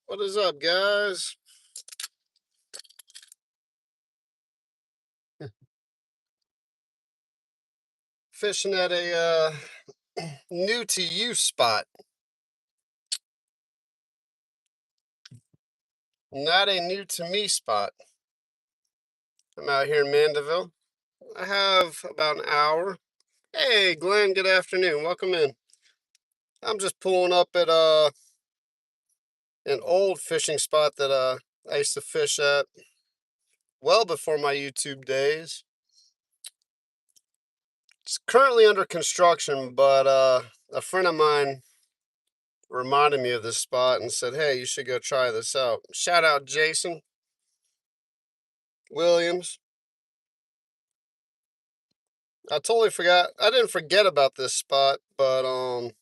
What is up, guys? Fishing at a new to you spot. Not a new to me spot. I'm out here in Mandeville. I have about an hour. Hey, Glenn, good afternoon. Welcome in. I'm just pulling up at an old fishing spot that I used to fish at well before my YouTube days. It's currently under construction, but a friend of mine reminded me of this spot and said, "Hey, you should go try this out." Shout out Jason Williams. I totally forgot. I didn't forget about this spot, but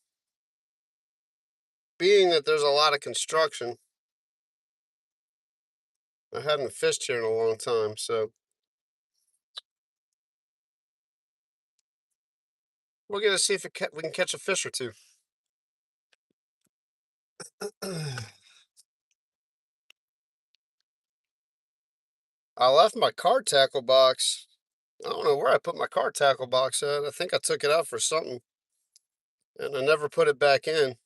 being that there's a lot of construction, I hadn't fished here in a long time, so we're gonna see if we can catch a fish or two. I left my car tackle box. I don't know where I put my car tackle box at. I think I took it out for something, and I never put it back in.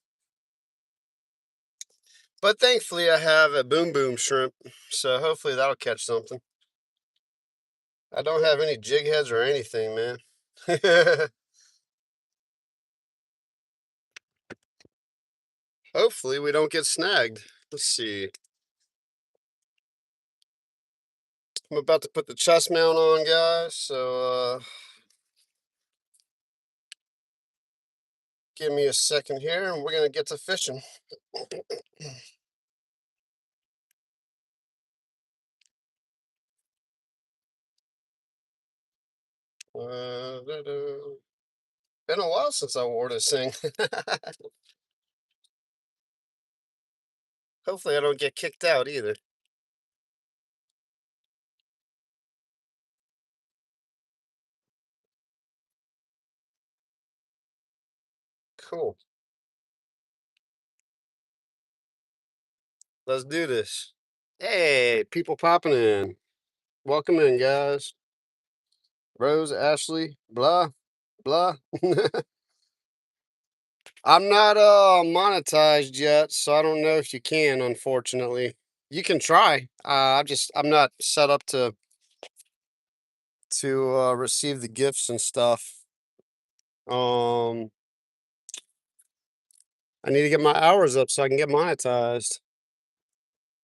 But thankfully, I have a boom boom shrimp, so hopefully that'll catch something. I don't have any jig heads or anything, man. Hopefully we don't get snagged. Let's see. I'm about to put the chest mount on, guys, so give me a second here and we're gonna get to fishing. Been a while since I wore this thing. Hopefully I don't get kicked out either. Cool. Let's do this. Hey, people popping in. Welcome in, guys. Rose, Ashley, blah, blah. I'm not monetized yet, so I don't know if you can, unfortunately. You can try. I'm not set up to receive the gifts and stuff. Um, I need to get my hours up so I can get monetized.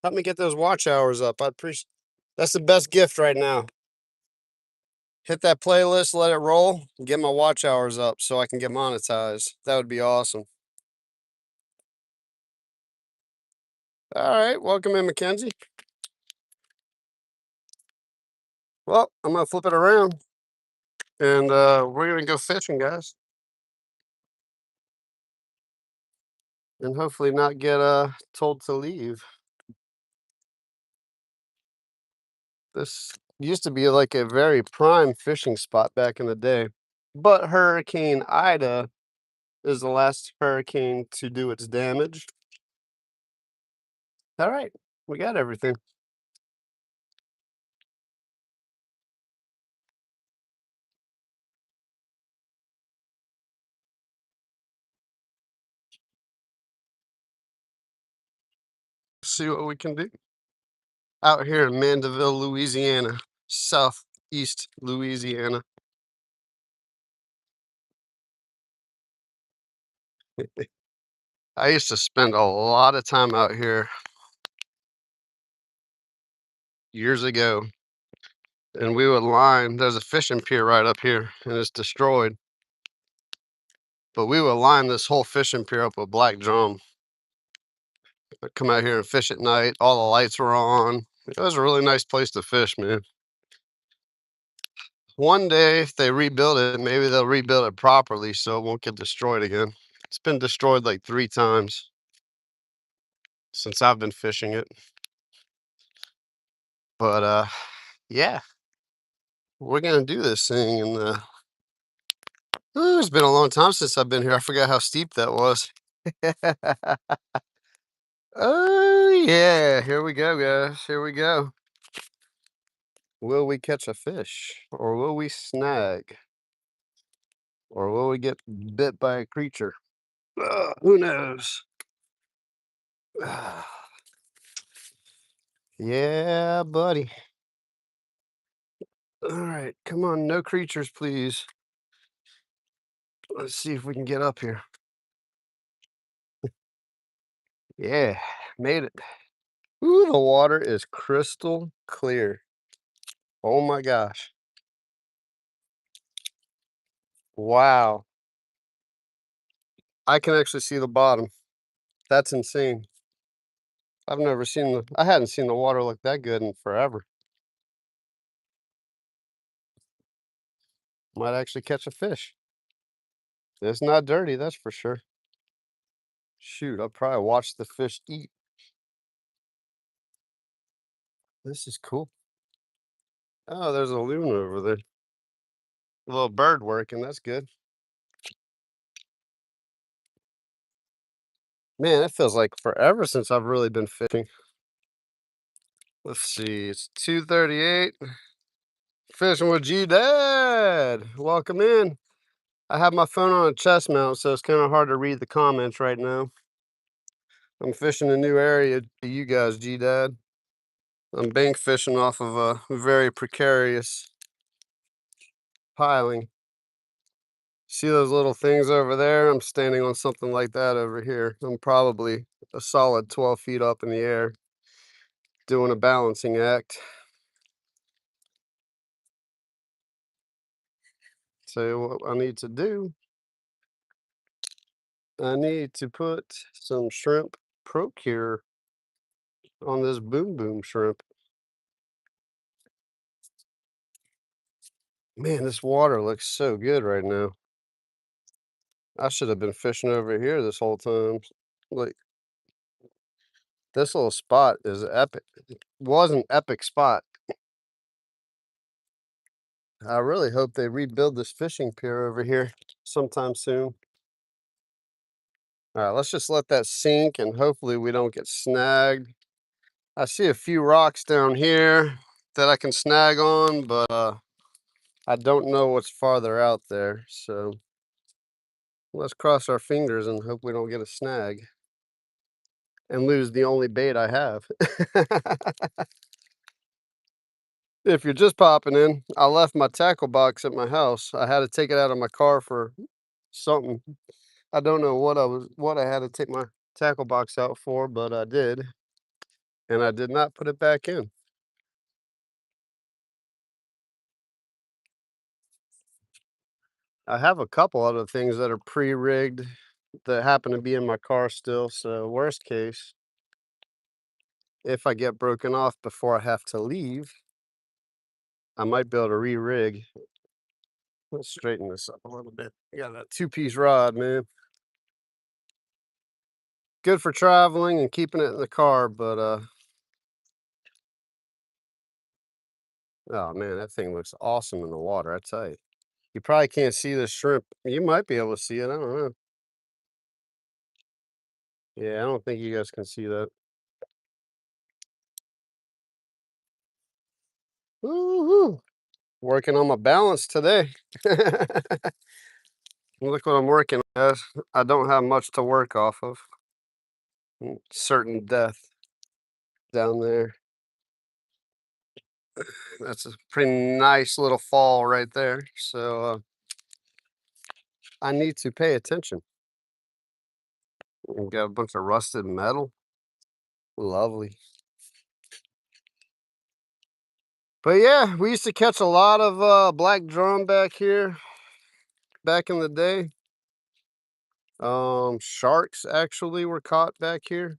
Help me get those watch hours up. I appreciate. That's the best gift right now. Hit that playlist, let it roll, and get my watch hours up so I can get monetized. That would be awesome. All right, welcome in, Mackenzie. Well, I'm gonna flip it around, and we're gonna go fishing, guys, and hopefully not get told to leave. This used to be like a very prime fishing spot back in the day, but Hurricane Ida is the last hurricane to do its damage. All right, we got everything. See what we can do out here in Mandeville, Louisiana, southeast Louisiana. I used to spend a lot of time out here years ago, and we would line. There's a fishing pier right up here, and it's destroyed. But we would line this whole fishing pier up with black drum. I'd come out here and fish at night. All the lights were on. It was a really nice place to fish, man. One day, if they rebuild it, maybe they'll rebuild it properly so it won't get destroyed again. It's been destroyed like 3 times since I've been fishing it. But yeah, we're gonna do this thing, and ooh, it's been a long time since I've been here. I forgot how steep that was. Oh, yeah. Here we go, guys. Here we go. Will we catch a fish? Or will we snag? Or will we get bit by a creature? Who knows? Yeah, buddy. All right. Come on. No creatures, please. Let's see if we can get up here. Yeah. Made it. Ooh, the water is crystal clear. Oh my gosh. Wow. I can actually see the bottom. That's insane. I hadn't seen the water look that good in forever. Might actually catch a fish. It's not dirty, that's for sure. Shoot, I'll probably watch the fish eat. This is cool. Oh, there's a loon over there. A little bird working, that's good. Man, it feels like forever since I've really been fishing. Let's see, it's 2:38. Fishing with G Dad. Welcome in. I have my phone on a chest mount, so it's kind of hard to read the comments right now. I'm fishing a new area to you guys, G Dad. I'm bank fishing off of a very precarious piling. See those little things over there? I'm standing on something like that over here. I'm probably a solid 12 feet up in the air doing a balancing act. So what I need to do, I need to put some shrimp procure on this boom boom shrimp. Man, this water looks so good right now. I should have been fishing over here this whole time. Like, this little spot is epic. Was an epic spot. I really hope they rebuild this fishing pier over here sometime soon. All right, let's just let that sink and hopefully we don't get snagged. I see a few rocks down here that I can snag on, but I don't know what's farther out there. So let's cross our fingers and hope we don't get a snag and lose the only bait I have. If you're just popping in, I left my tackle box at my house. I had to take it out of my car for something. I don't know what I had to take my tackle box out for, but I did, and I did not put it back in. I have a couple other things that are pre-rigged that happen to be in my car still, so worst case, if I get broken off before I have to leave, I might be able to re-rig. Let's straighten this up a little bit. I got that two-piece rod, man. Good for traveling and keeping it in the car, but oh man, that thing looks awesome in the water, I tell you. You probably can't see the shrimp. You might be able to see it. I don't know. Yeah, I don't think you guys can see that. Woo-hoo. Working on my balance today. Look what I'm working as. I don't have much to work off of. Certain death down there. That's a pretty nice little fall right there. So I need to pay attention. We've got a bunch of rusted metal. Lovely. But yeah, we used to catch a lot of black drum back here back in the day. Sharks actually were caught back here.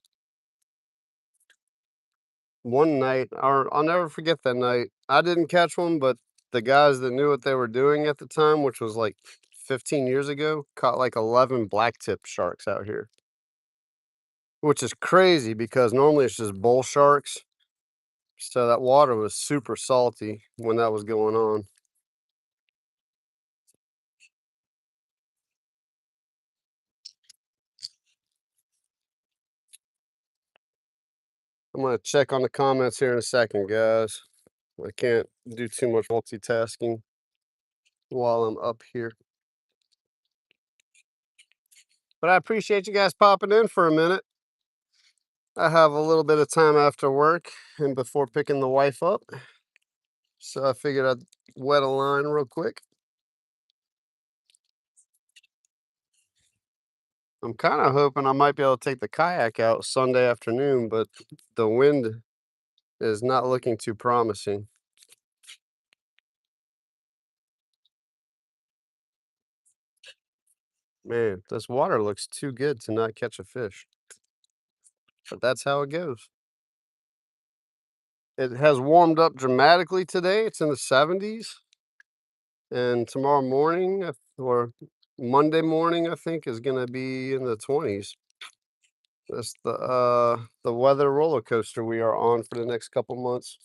One night, or I'll never forget that night. I didn't catch one, but the guys that knew what they were doing at the time, which was like 15 years ago, caught like 11 black tip sharks out here. Which is crazy because normally it's just bull sharks. So that water was super salty when that was going on. I'm gonna check on the comments here in a second, guys. I can't do too much multitasking while I'm up here. But I appreciate you guys popping in for a minute. I have a little bit of time after work and before picking the wife up. So I figured I'd wet a line real quick. I'm kind of hoping I might be able to take the kayak out Sunday afternoon, but the wind is not looking too promising. Man, this water looks too good to not catch a fish. But that's how it goes. It has warmed up dramatically today. It's in the 70s. And tomorrow morning or Monday morning, I think, is gonna be in the 20s. That's the weather roller coaster we are on for the next couple months.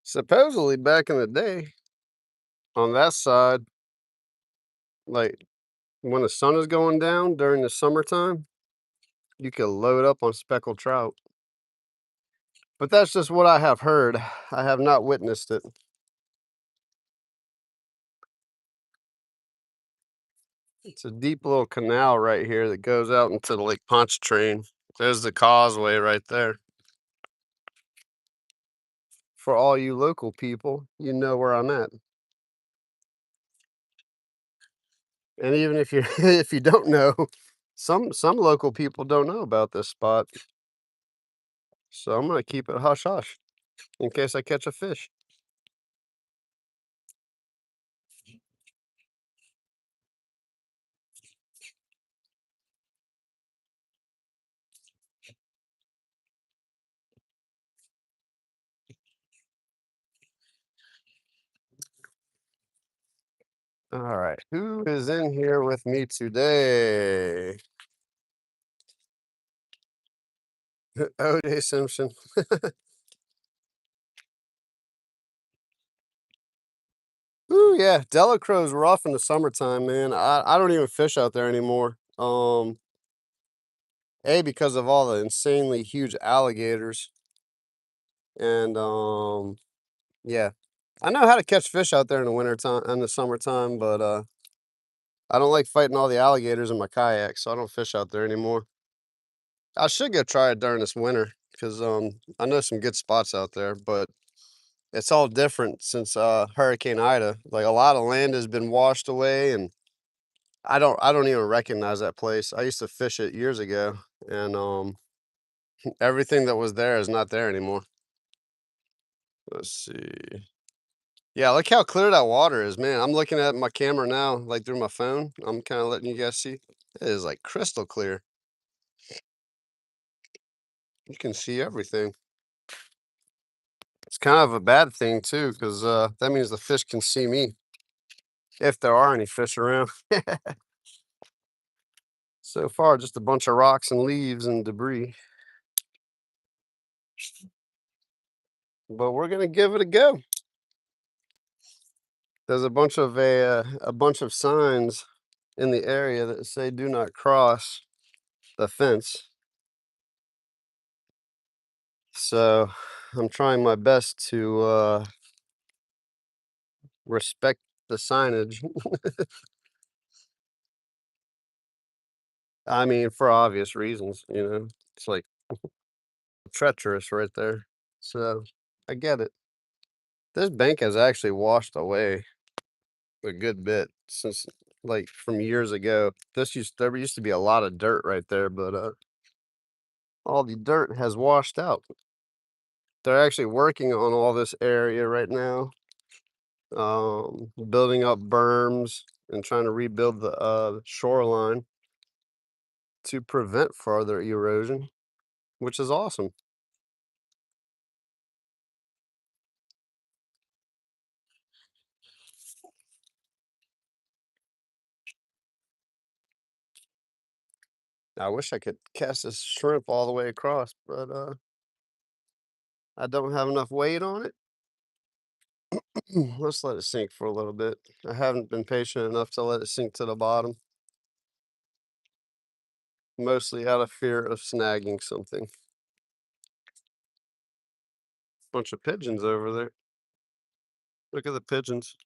Supposedly back in the day, on that side, like when the sun is going down during the summertime, you could load up on speckled trout. But that's just what I have heard. I have not witnessed it. It's a deep little canal right here that goes out into the Lake Pontchartrain. There's the causeway right there. For all you local people, you know where I'm at. And even if you if you don't know, some local people don't know about this spot. So I'm gonna keep it hush hush in case I catch a fish. All right, who is in here with me today? OJ Simpson. Ooh, yeah, Delacro's rough in the summertime, man. I don't even fish out there anymore. A, because of all the insanely huge alligators, and yeah, I know how to catch fish out there in the winter time, in the summertime, but I don't like fighting all the alligators in my kayak, so I don't fish out there anymore. I should go try it during this winter because I know some good spots out there, but it's all different since Hurricane Ida. Like a lot of land has been washed away, and I don't even recognize that place. I used to fish it years ago, and everything that was there is not there anymore. Let's see. Yeah, look how clear that water is, man. I'm looking at my camera now, like through my phone. I'm kind of letting you guys see. It is like crystal clear. You can see everything. It's kind of a bad thing too, because that means the fish can see me if there are any fish around. So far, just a bunch of rocks and leaves and debris. But we're gonna give it a go. There's a bunch of signs in the area that say "Do not cross the fence." So I'm trying my best to respect the signage. I mean, for obvious reasons, it's like treacherous right there. So I get it. This bank has actually washed away a good bit since like from years ago. There used to be a lot of dirt right there, but all the dirt has washed out. They're actually working on all this area right now, building up berms and trying to rebuild the shoreline to prevent further erosion, which is awesome. I wish I could cast this shrimp all the way across, but I don't have enough weight on it. Let's let it sink for a little bit. I haven't been patient enough to let it sink to the bottom. mostly out of fear of snagging something. Bunch of pigeons over there. Look at the pigeons.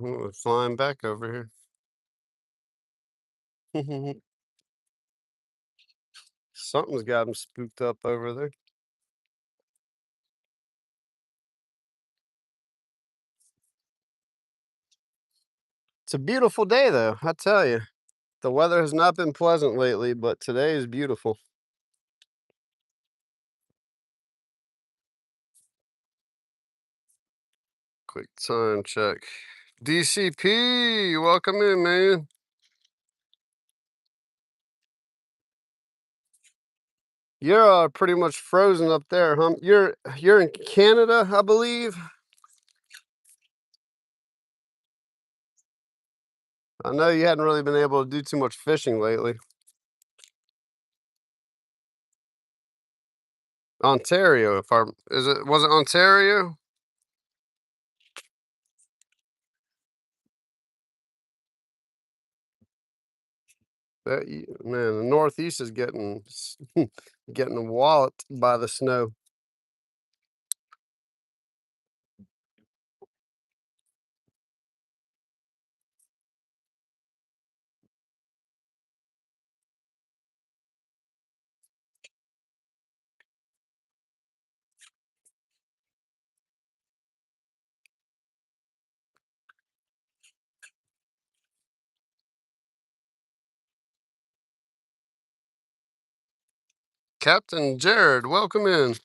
Ooh, flying back over here. Something's got them spooked up over there. It's a beautiful day, though, I tell you. The weather has not been pleasant lately, but today is beautiful. Quick time check. DCP, welcome in, man. You're pretty much frozen up there, huh? You're in Canada, I believe. I know you hadn't really been able to do too much fishing lately. Ontario, if I was it Ontario? Man, the Northeast is getting getting walloped by the snow. Captain Jared, welcome in.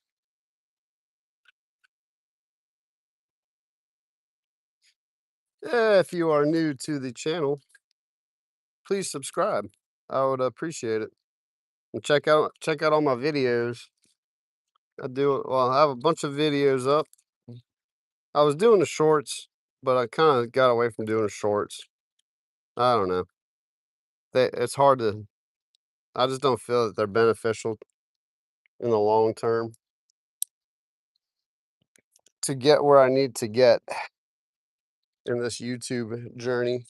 If you are new to the channel, please subscribe. I would appreciate it. And check out all my videos. I have a bunch of videos up. I was doing the shorts, but I kind of got away from doing the shorts. I don't know. It's hard to. I just don't feel that they're beneficial in the long term to get where I need to get in this YouTube journey.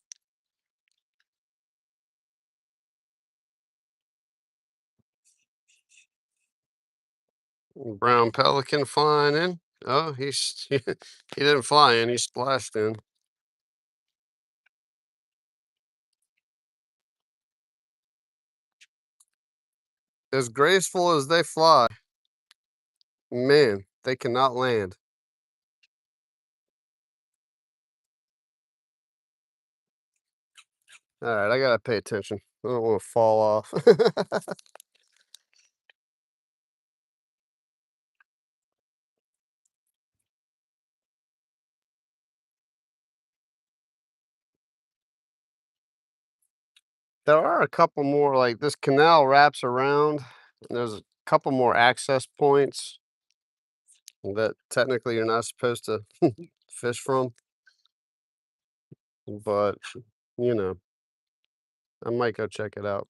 Brown pelican flying in. Oh, he didn't fly in. He splashed in. As graceful as they fly, man, they cannot land. All right, I gotta pay attention. I don't want to fall off. There are a couple more, like this canal wraps around. And there's a couple more access points that technically you're not supposed to fish from, but you know, I might go check it out.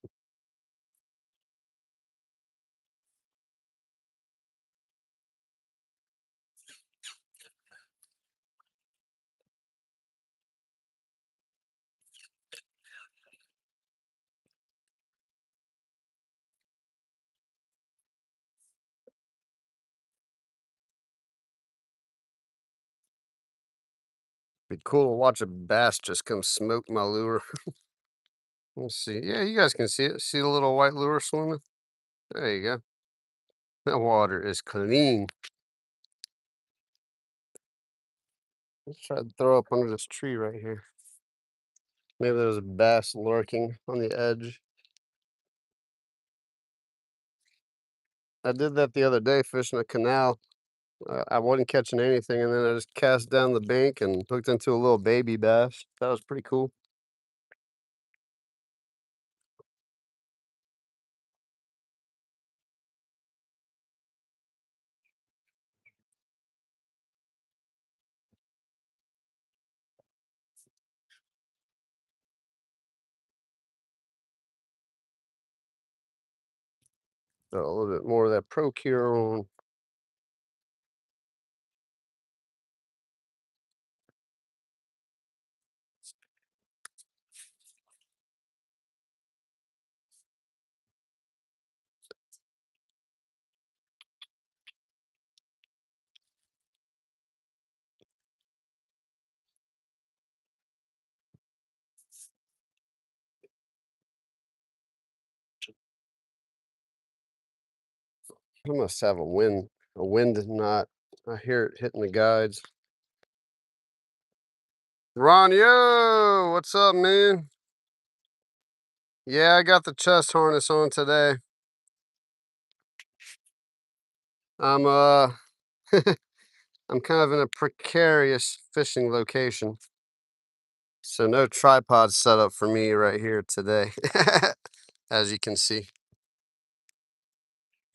Be cool to watch a bass just come smoke my lure. Let's see. Yeah, you guys can see it. See the little white lure swimming? There you go. That water is clean. Let's try to throw up under this tree right here. Maybe there's a bass lurking on the edge. I did that the other day fishing a canal. I wasn't catching anything, and then I just cast down the bank and hooked into a little baby bass. That was pretty cool. So a little bit more of that Procure on. I must have a wind knot. I hear it hitting the guides. Ron, yo, what's up, man? Yeah, I got the chest harness on today. I'm I'm kind of in a precarious fishing location. So no tripod set up for me right here today. As you can see.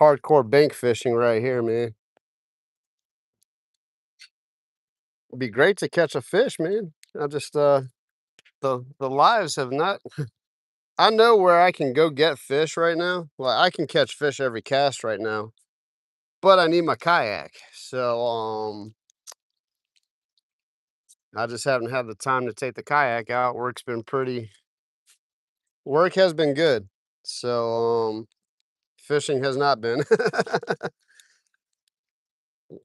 Hardcore bank fishing right here, man. It'd be great to catch a fish, man. I just the lives have not. I know where I can go get fish right now. Like I can catch fish every cast right now, but I need my kayak. So I just haven't had the time to take the kayak out. Work has been good. So fishing has not been.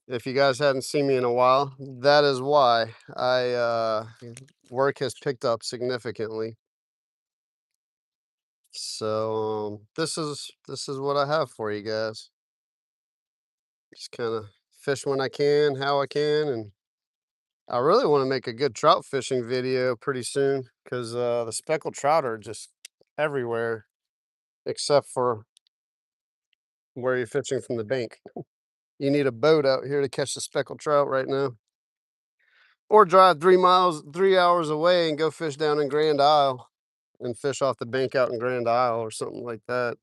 If you guys hadn't seen me in a while, that is why. Work has picked up significantly. So this is what I have for you guys. Just kind of fish when I can, how I can, and I really want to make a good trout fishing video pretty soon because the speckled trout are just everywhere except for where you're fishing from the bank. You need a boat out here to catch the speckled trout right now, or drive 3 miles, 3 hours away and go fish down in Grand Isle and fish off the bank out in Grand Isle or something like that.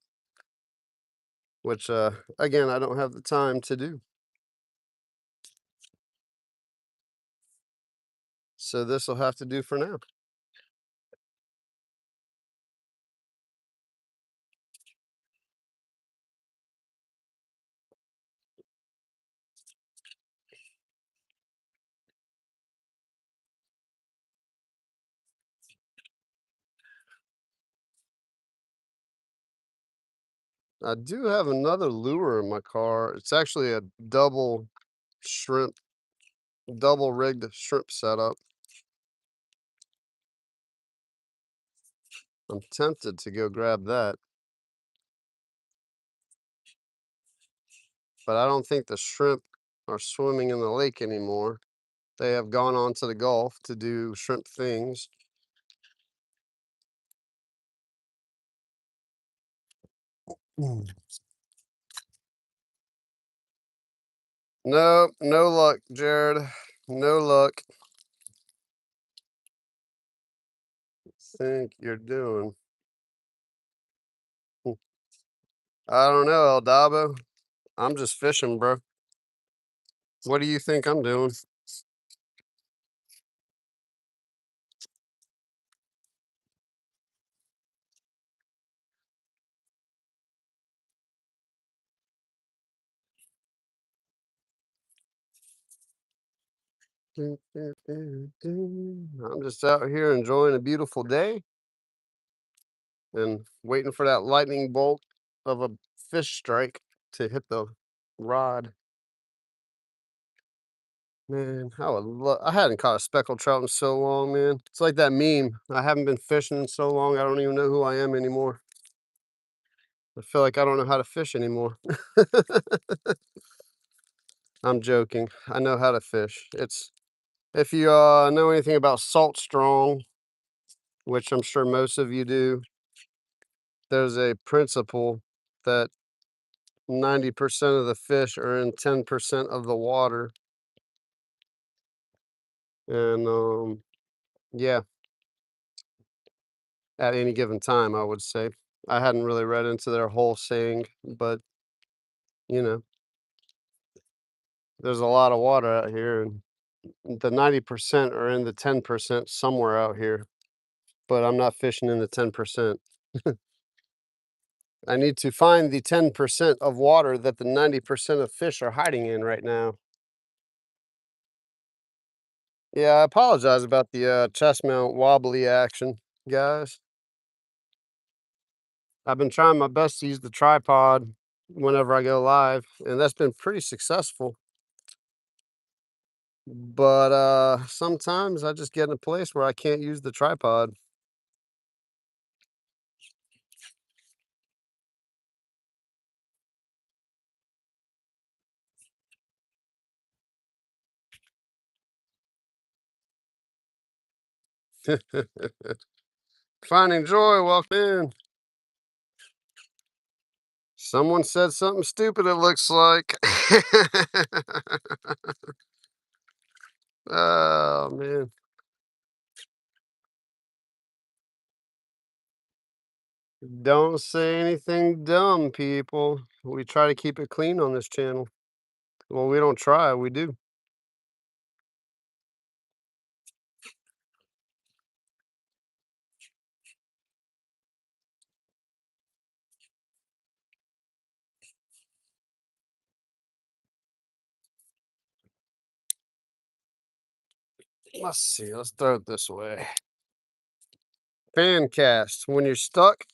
Which again, I don't have the time to do. So this will have to do for now. I do have another lure in my car. It's actually a shrimp, double rigged shrimp setup. I'm tempted to go grab that, but I don't think the shrimp are swimming in the lake anymore. They have gone on to the Gulf to do shrimp things. Mm. Nope, no luck, Jared. No luck. Think you're doing? I don't know, El Dabo. I'm just fishing, bro. What do you think I'm doing? I'm just out here enjoying a beautiful day and waiting for that lightning bolt of a fish strike to hit the rod. Man, I hadn't caught a speckled trout in so long, man. It's like that meme. I haven't been fishing in so long, I don't even know who I am anymore. I feel like I don't know how to fish anymore. I'm joking. I know how to fish. It's if you know anything about salt strong, which I'm sure most of you do, there's a principle that 90% of the fish are in 10% of the water. And yeah, at any given time, I would say. I hadn't really read into their whole saying, but you know, there's a lot of water out here, and the 90% are in the 10% somewhere out here, but I'm not fishing in the 10%. I need to find the 10% of water that the 90% of fish are hiding in right now. Yeah, I apologize about the chest mount wobbly action, guys. I've been trying my best to use the tripod whenever I go live, and that's been pretty successful. But sometimes I just get in a place where I can't use the tripod. Finding joy, welcome in. Someone said something stupid, it looks like. Oh, man. Don't say anything dumb, people. We try to keep it clean on this channel. Well, we don't try, we do. Let's see, let's throw it this way. Fan cast. When you're stuck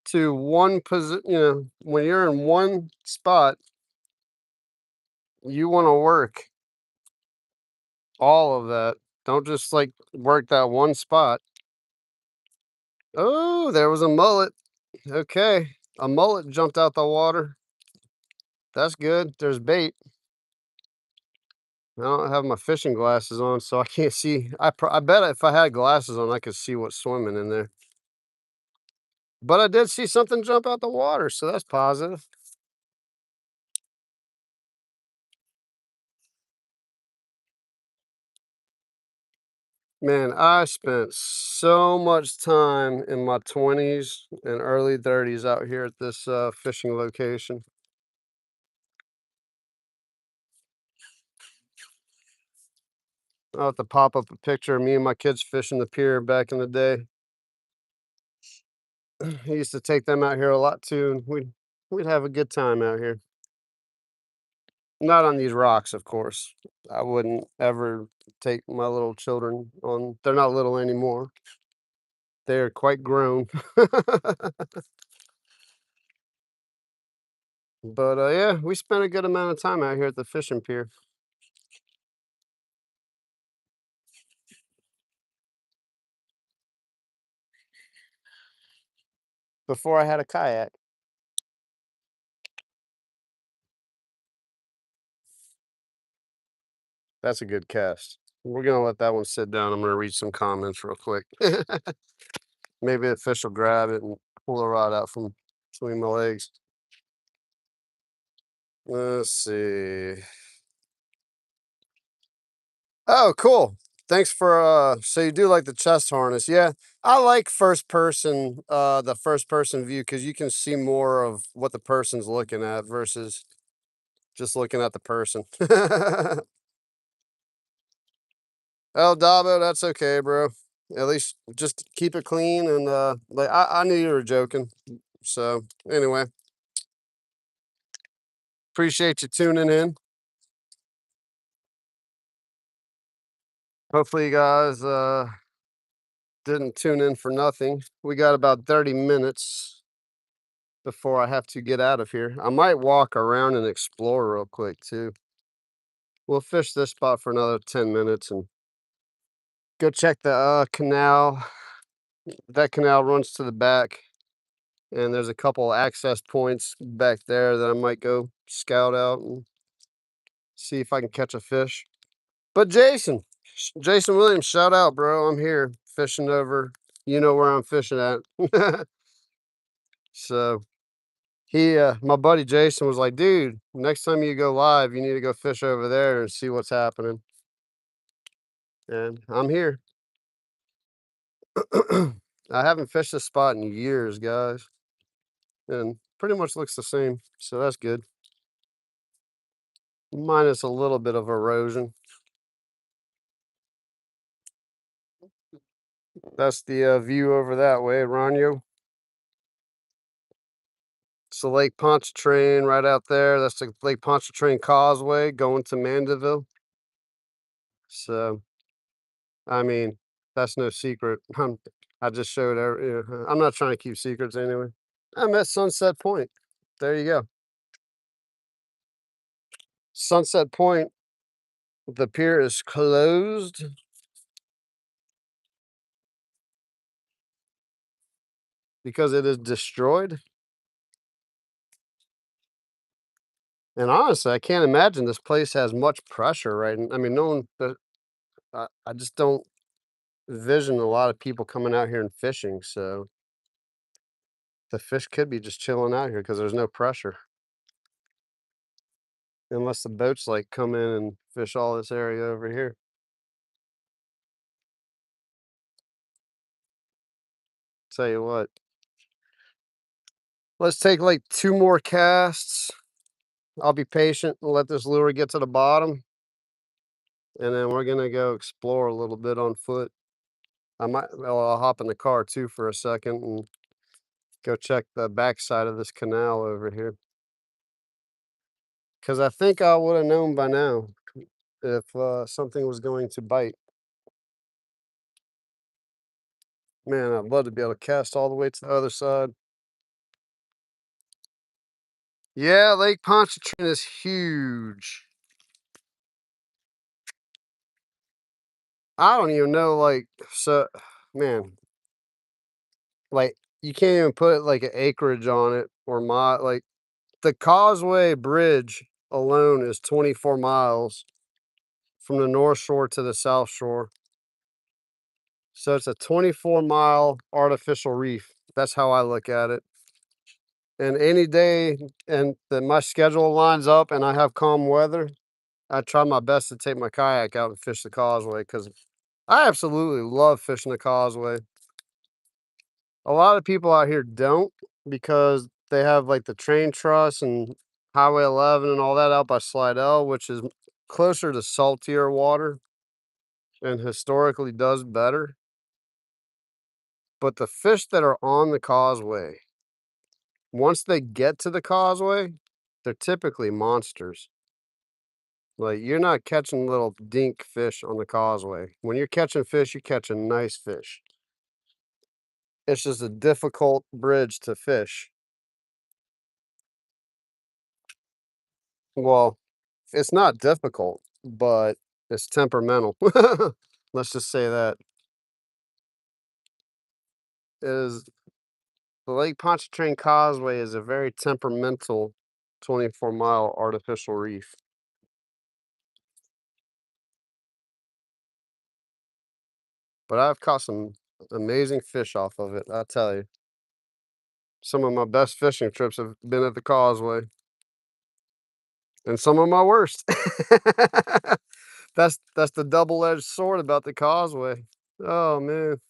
to one position, when you're in one spot, you want to work all of that. Don't just like work that one spot. Oh, there was a mullet. Okay. A mullet jumped out the water. That's good. There's bait. I don't have my fishing glasses on, so I can't see. I bet if I had glasses on, I could see what's swimming in there. But I did see something jump out the water, so that's positive. Man, I spent so much time in my 20s and early 30s out here at this fishing location. I'll have to pop up a picture of me and my kids fishing the pier back in the day. I used to take them out here a lot too, and we'd have a good time out here. Not on these rocks, of course. I wouldn't ever take my little children on. They're not little anymore. They're quite grown. But yeah, we spent a good amount of time out here at the fishing pier. Before I had a kayak. That's a good cast. We're gonna let that one sit down. I'm gonna read some comments real quick. Maybe a fish will grab it and pull the rod out from between my legs. Let's see. Oh, cool. Thanks for so you do like the chest harness. Yeah. I like the first person view because you can see more of what the person's looking at versus just looking at the person. Oh, Dabo, that's okay, bro. At least just keep it clean and like I knew you were joking. So anyway, appreciate you tuning in. Hopefully you guys didn't tune in for nothing. We got about 30 minutes before I have to get out of here. I might walk around and explore real quick too. We'll fish this spot for another 10 minutes and go check the canal. That canal runs to the back, and there's a couple access points back there that I might go scout out and see if I can catch a fish. But Jason Williams, shout out, bro. I'm here fishing over. You know where I'm fishing at. So my buddy Jason was like, dude, next time you go live, you need to go fish over there and see what's happening. And I'm here. I haven't fished this spot in years, guys. And pretty much looks the same. So that's good. Minus a little bit of erosion. That's the view over that way, Ranyo. It's the Lake Pontchartrain right out there. That's the Lake Pontchartrain Causeway going to Mandeville. So, I mean, that's no secret. I just showed I'm not trying to keep secrets anyway. I'm at Sunset Point. There you go. Sunset Point, the pier is closed because it is destroyed. And honestly, I can't imagine this place has much pressure, right? I mean, no one, I just don't. vision a lot of people coming out here and fishing, so the fish could be just chilling out here because there's no pressure. Unless the boats, like, come in and fish all this area over here. Tell you what, let's take, like, 2 more casts. I'll be patient and let this lure get to the bottom, and then we're gonna go explore a little bit on foot. I'll hop in the car too for a second and go check the backside of this canal over here. Cause I think I would have known by now if something was going to bite. Man, I'd love to be able to cast all the way to the other side. Yeah, Lake Pontchartrain is huge. I don't even know, like, so, man, like, you can't even put like an acreage on it or like the Causeway Bridge alone is 24 miles from the North Shore to the South Shore. So it's a 24-mile artificial reef. That's how I look at it. And any day and that my schedule lines up and I have calm weather, I try my best to take my kayak out and fish the causeway because I absolutely love fishing the causeway. A lot of people out here don't because they have like the train truss and Highway 11 and all that out by Slidell, which is closer to saltier water and historically does better. But the fish that are on the causeway, once they get to the causeway, they're typically monsters. Like, you're not catching little dink fish on the causeway. When you're catching fish, you're catching nice fish. It's just a difficult bridge to fish. Well, it's not difficult, but it's temperamental. Let's just say that. Is the Lake Pontchartrain Causeway is a very temperamental 24-mile artificial reef. But I've caught some amazing fish off of it, I tell you. Some of my best fishing trips have been at the causeway, and some of my worst. That's the double-edged sword about the causeway. Oh, man.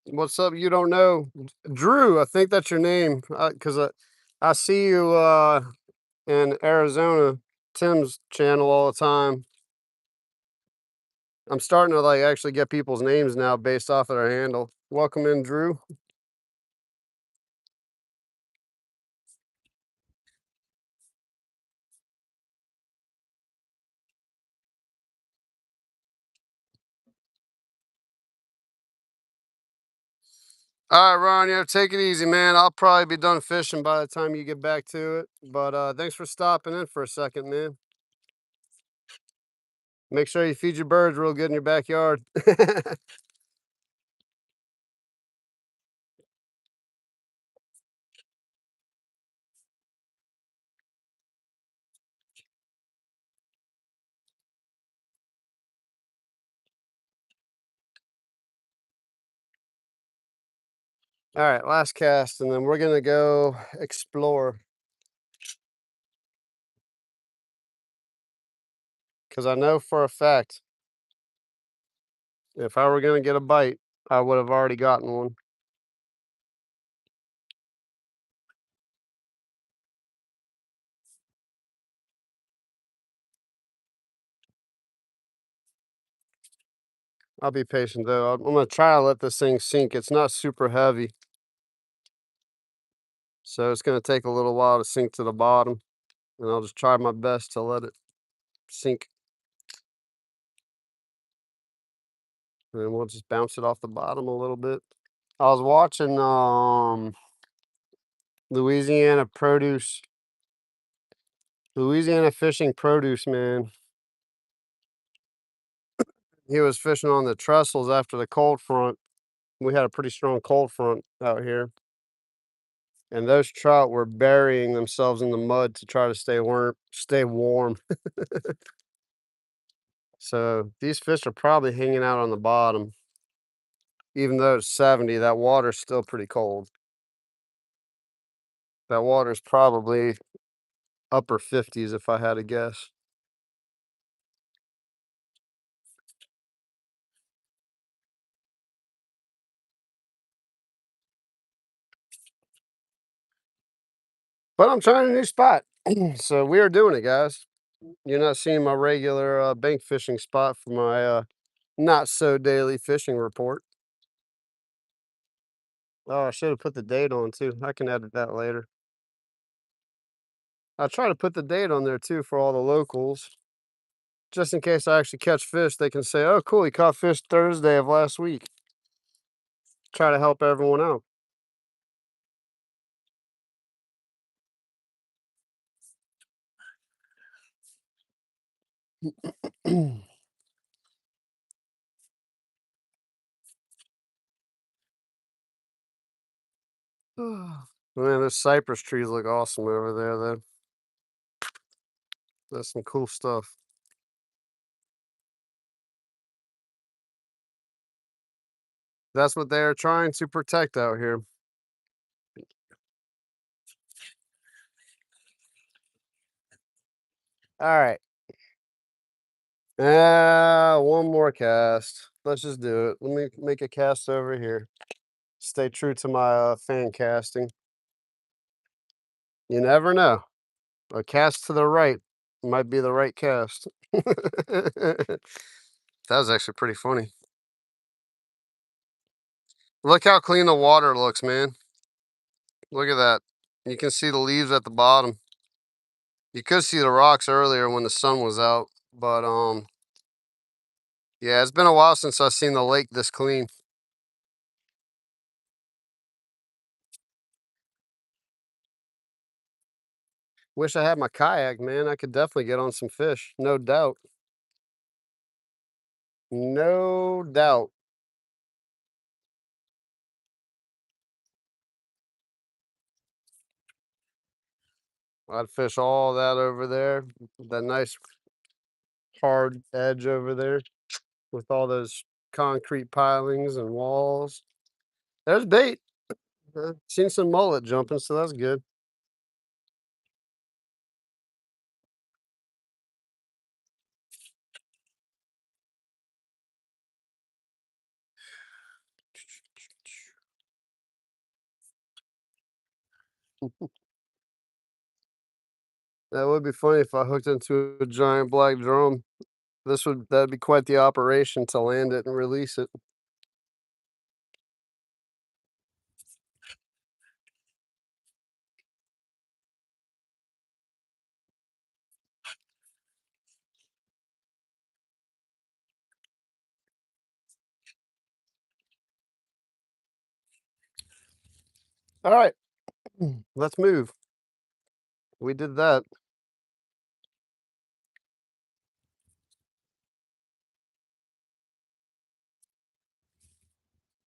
What's up? You don't know? Drew, I think that's your name. Because I see you in Arizona, Tim's channel all the time. I'm starting to like actually get people's names now based off of their handle. Welcome in, Drew. All right, Ron, yeah, take it easy, man. I'll probably be done fishing by the time you get back to it. But thanks for stopping in for a second, man. Make sure you feed your birds real good in your backyard. All right, last cast, and then we're gonna go explore. Because I know for a fact, if I were gonna get a bite, I would have already gotten one. I'll be patient though. I'm gonna try to let this thing sink. It's not super heavy, so it's gonna take a little while to sink to the bottom, and I'll just try my best to let it sink. And we'll just bounce it off the bottom a little bit. I was watching Louisiana Produce Louisiana fishing produce, man. He was fishing on the trestles after the cold front. We had a pretty strong cold front out here, and those trout were burying themselves in the mud to try to stay warm. So these fish are probably hanging out on the bottom. Even though it's 70, that water's still pretty cold. That water's probably upper 50s if I had to guess. But I'm trying a new spot. So we are doing it, guys. You're not seeing my regular bank fishing spot for my not so daily fishing report. Oh, I should have put the date on too. I can edit that later. I try to put the date on there too for all the locals. Just in case I actually catch fish, they can say, oh, cool, he caught fish Thursday of last week. Try to help everyone out. Man, those cypress trees look awesome over there, though. That's some cool stuff. That's what they're trying to protect out here. All right. One more cast. Let's just do it. Let me make a cast over here. Stay true to my fan casting. You never know. A cast to the right might be the right cast. That was actually pretty funny. Look how clean the water looks, man. Look at that. You can see the leaves at the bottom. You could see the rocks earlier when the sun was out, but yeah, it's been a while since I've seen the lake this clean. Wish I had my kayak, man. I could definitely get on some fish, no doubt. No doubt. I'd fish all that over there, that nice hard edge over there with all those concrete pilings and walls. There's bait. Seen some mullet jumping, so that's good. That would be funny if I hooked into a giant black drum. That'd be quite the operation to land it and release it. All right, let's move. We did that.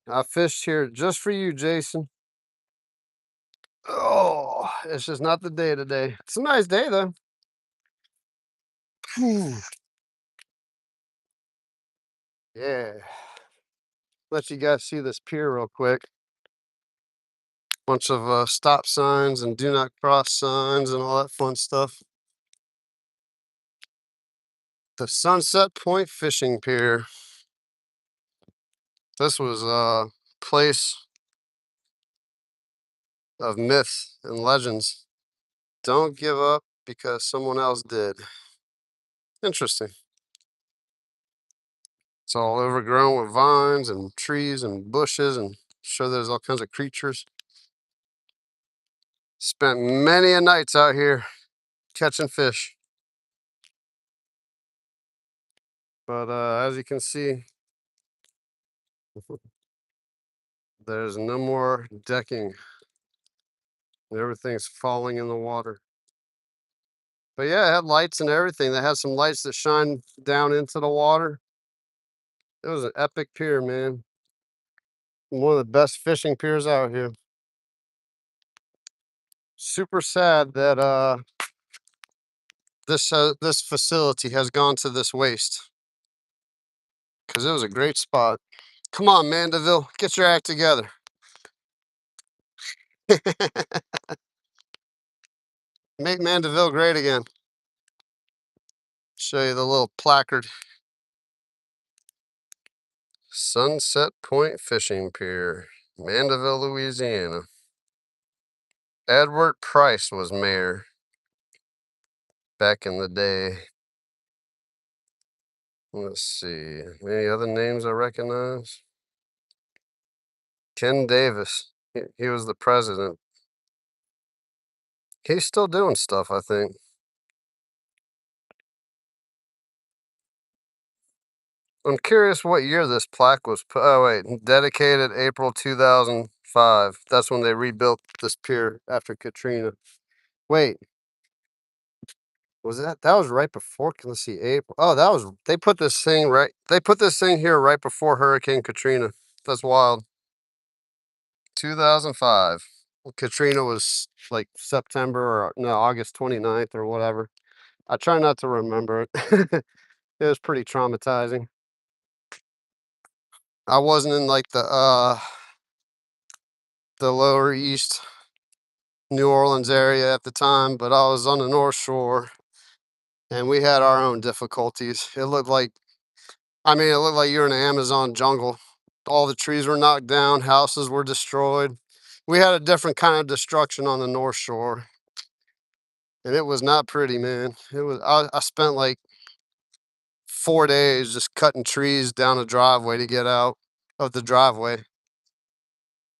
I fished here just for you, Jason. Oh, it's just not the day today. It's a nice day though. Phew. Yeah. Let you guys see this pier real quick. Bunch of stop signs and do not cross signs and all that fun stuff. The Sunset Point Fishing Pier. This was a place of myth and legends. Don't give up because someone else did. Interesting. It's all overgrown with vines and trees and bushes, and sure there's all kinds of creatures. Spent many a nights out here catching fish. But as you can see, there's no more decking. Everything's falling in the water. But yeah, it had lights and everything. They had some lights that shine down into the water. It was an epic pier, man. One of the best fishing piers out here. Super sad that this facility has gone to this waste, because it was a great spot. Come on, Mandeville, get your act together. Make Mandeville great again. Show you the little placard. Sunset Point Fishing Pier, Mandeville, Louisiana. Edward Price was mayor back in the day. Let's see, any other names I recognize? Ken Davis, he was the president. He's still doing stuff, I think. I'm curious what year this plaque was put. Oh, wait, dedicated April 2005. That's when they rebuilt this pier after Katrina. Wait, was that was right before? Let's see, April. Oh, they put this thing right. They put this thing here right before Hurricane Katrina. That's wild. 2005. Katrina was like September or no, August 29th or whatever. I try not to remember it. It was pretty traumatizing. I wasn't in like the lower east New Orleans area at the time, but I was on the North Shore and we had our own difficulties. It looked like you're in the Amazon jungle. All the trees were knocked down, houses were destroyed. We had a different kind of destruction on the North Shore. And it was not pretty, man. I spent like 4 days just cutting trees down a driveway to get out of the driveway.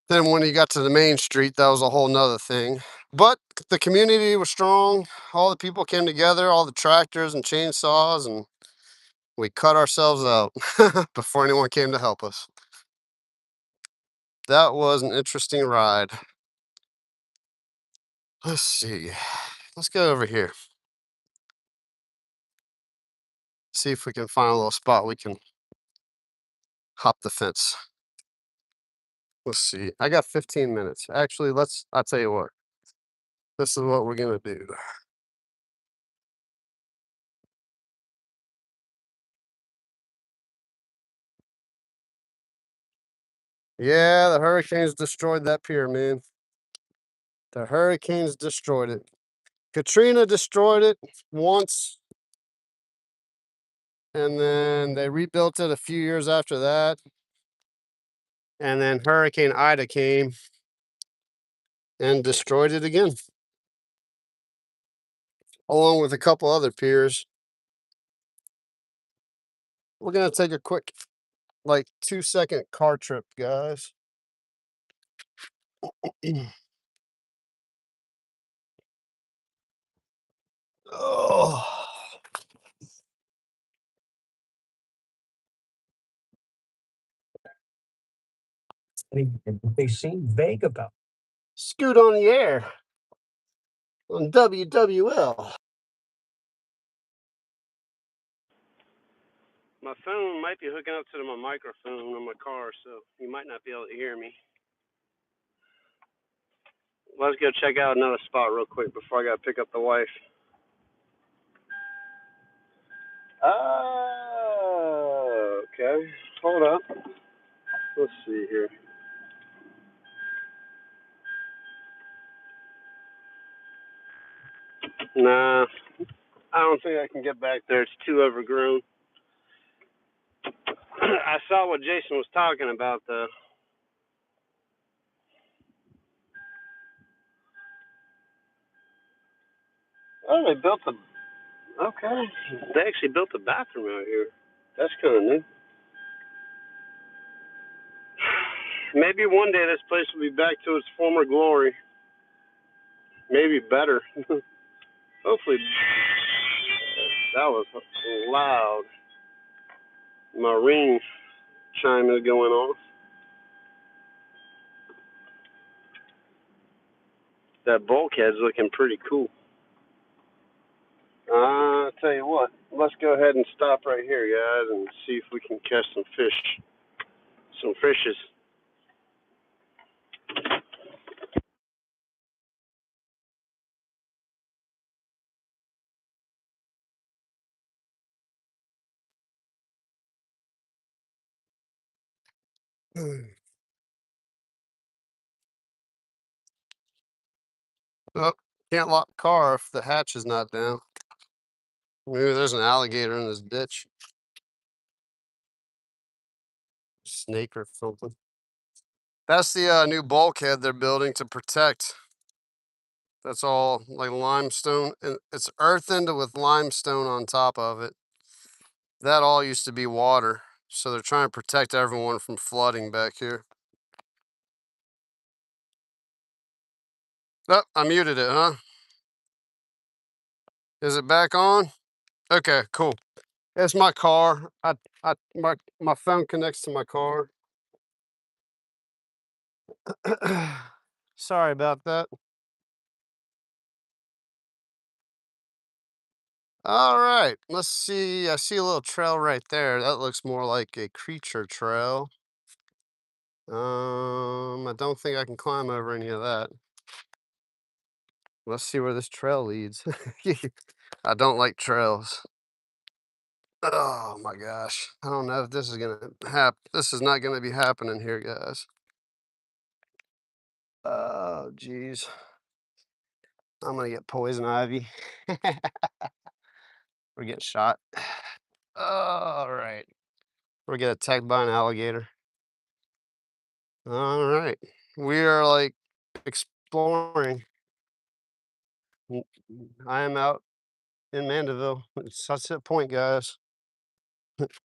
Then when you got to the main street, that was a whole nother thing. But the community was strong. All the people came together, all the tractors and chainsaws, and we cut ourselves out before anyone came to help us. That was an interesting ride. Let's see. Let's go over here. See if we can find a little spot we can hop the fence. Let's see. I got 15 minutes. Actually, I'll tell you what. This is what we're going to do. Yeah, the hurricanes destroyed that pier, man. The hurricanes destroyed it. Katrina destroyed it once, and then they rebuilt it a few years after that. And then Hurricane Ida came and destroyed it again, along with a couple other piers. We're going to take a quick, like, 2-second car trip, guys. Oh. They seem vague about. Scoot on the air on WWL. My phone might be hooking up to my microphone on my car, so you might not be able to hear me. Let's go check out another spot real quick before I gotta pick up the wife. Oh, okay. Hold up. Let's see here. Nah, I don't think I can get back there. It's too overgrown. I saw what Jason was talking about, though. Oh, they built the. Okay. They actually built a bathroom out here. That's kind of neat. Maybe one day this place will be back to its former glory. Maybe better. Hopefully. That was loud. My ring chime is going off. That bulkhead's looking pretty cool. tell you what, let's go ahead and stop right here, guys, and see if we can catch some fish, some fishes. Oh, can't lock the car if the hatch is not down. Maybe there's an alligator in this ditch, snake or something. That's the new bulkhead they're building to protect. That's all like limestone, and it's earthened with limestone on top of it. That all used to be water, so they're trying to protect everyone from flooding back here. Oh, I muted it, huh? Is it back on? Okay, cool. It's my car. My phone connects to my car. Sorry about that. All right, let's see. I see a little trail right there. That looks more like a creature trail. I don't think I can climb over any of that. Let's see where this trail leads. I don't like trails. Oh my gosh. I don't know if this is gonna happen. This is not gonna be happening here, guys. Oh, geez. I'm gonna get poison ivy. We're getting shot. All right. We're getting attacked by an alligator. All right. We are like exploring. I am out in Mandeville. It's Sunset Point, guys.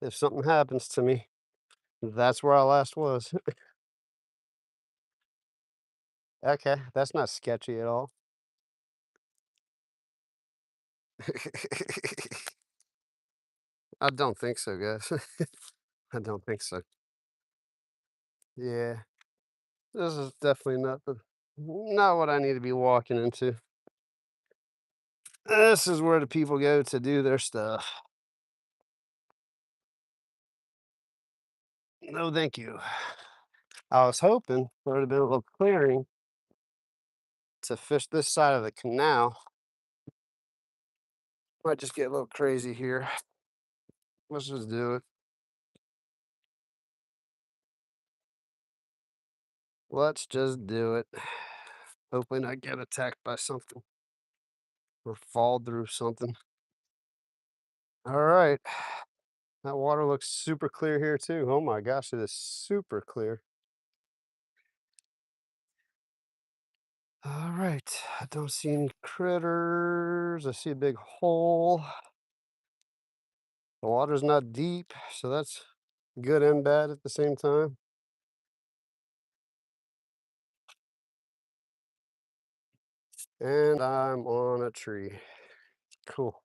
If something happens to me, that's where I last was. Okay, that's not sketchy at all. I don't think so, guys. I don't think so. Yeah, this is definitely not what I need to be walking into. This is where the people go to do their stuff. No, thank you. I was hoping there would have been a little clearing to fish this side of the canal. Might just get a little crazy here. Let's just do it. Let's just do it. Hopefully not get attacked by something or fall through something. All right. That water looks super clear here too. Oh my gosh, it is super clear. All right. I don't see any critters. I see a big hole. The water's not deep, so that's good and bad at the same time. And I'm on a tree. Cool.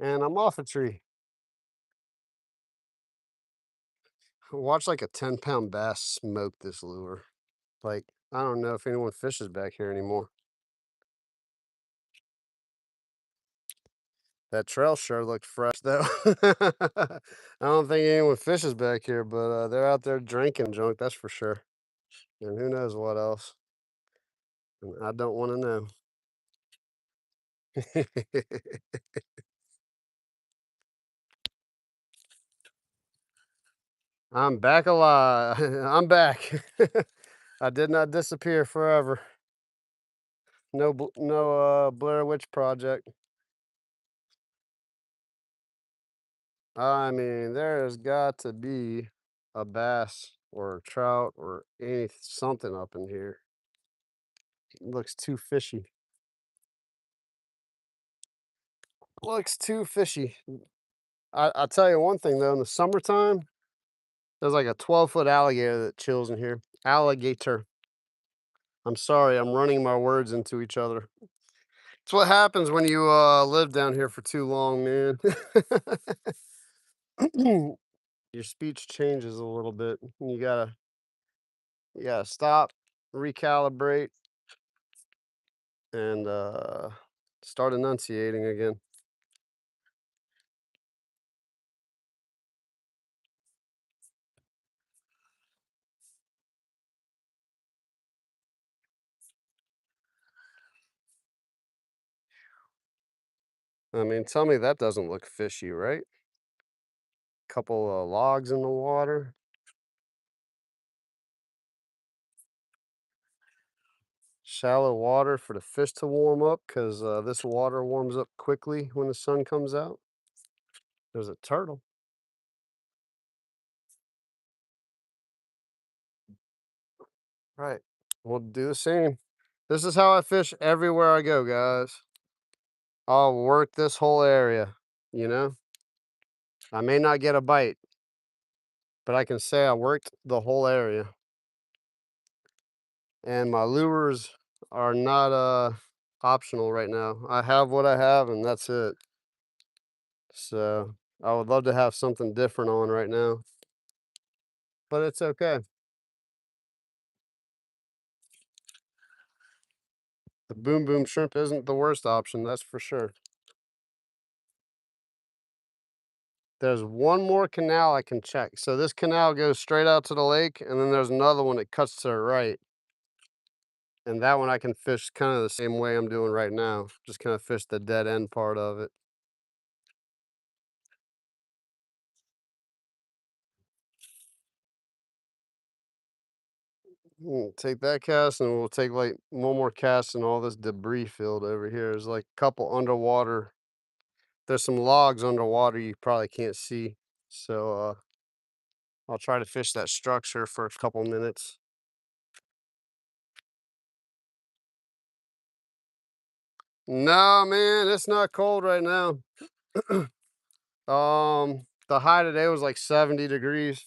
And I'm off a tree. Watch like a 10-pound bass smoke this lure. Like, I don't know if anyone fishes back here anymore. That trail sure looked fresh though. I don't think anyone fishes back here, but they're out there drinking junk, that's for sure. And who knows what else. And I don't want to know. I'm back alive. I'm back. I did not disappear forever. No Blair Witch Project. I mean, there's got to be a bass or a trout or any something up in here. It looks too fishy. Looks too fishy. I'll tell you one thing though, in the summertime, there's like a 12-foot alligator that chills in here. Alligator. I'm sorry, I'm running my words into each other. It's what happens when you live down here for too long, man. Your speech changes a little bit. You gotta stop, recalibrate, and start enunciating again. I mean, tell me that doesn't look fishy, right? Couple of logs in the water. Shallow water for the fish to warm up because this water warms up quickly when the sun comes out. There's a turtle. Right. We'll do the same. This is how I fish everywhere I go, guys. I'll work this whole area, you know? I may not get a bite, but I can say I worked the whole area. And my lures are not optional right now. I have what I have and that's it. So I would love to have something different on right now, but it's okay. The boom boom shrimp isn't the worst option, that's for sure. There's one more canal I can check. So this canal goes straight out to the lake, and then there's another one that cuts to the right. And that one I can fish kind of the same way I'm doing right now. Just kind of fish the dead end part of it. Take that cast, and we'll take like one more cast and all this debris field over here. There's like a couple underwater. There's some logs underwater you probably can't see. So I'll try to fish that structure for a couple minutes. No, man, it's not cold right now. The high today was like 70 degrees.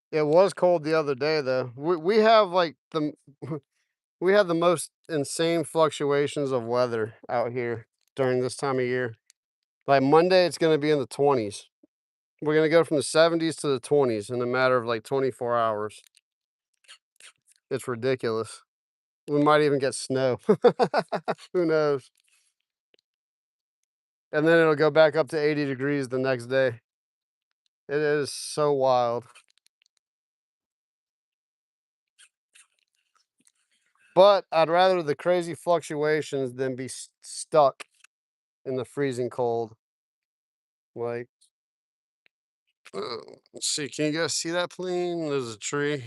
It was cold the other day though. We have like the we have the most insane fluctuations of weather out here during this time of year. Like Monday, it's gonna be in the 20s. We're gonna go from the 70s to the 20s in a matter of like 24 hours. It's ridiculous. We might even get snow. Who knows? And then it'll go back up to 80 degrees the next day. It is so wild. But I'd rather the crazy fluctuations than be stuck in the freezing cold. Like, let's see, can you guys see that plane? There's a tree.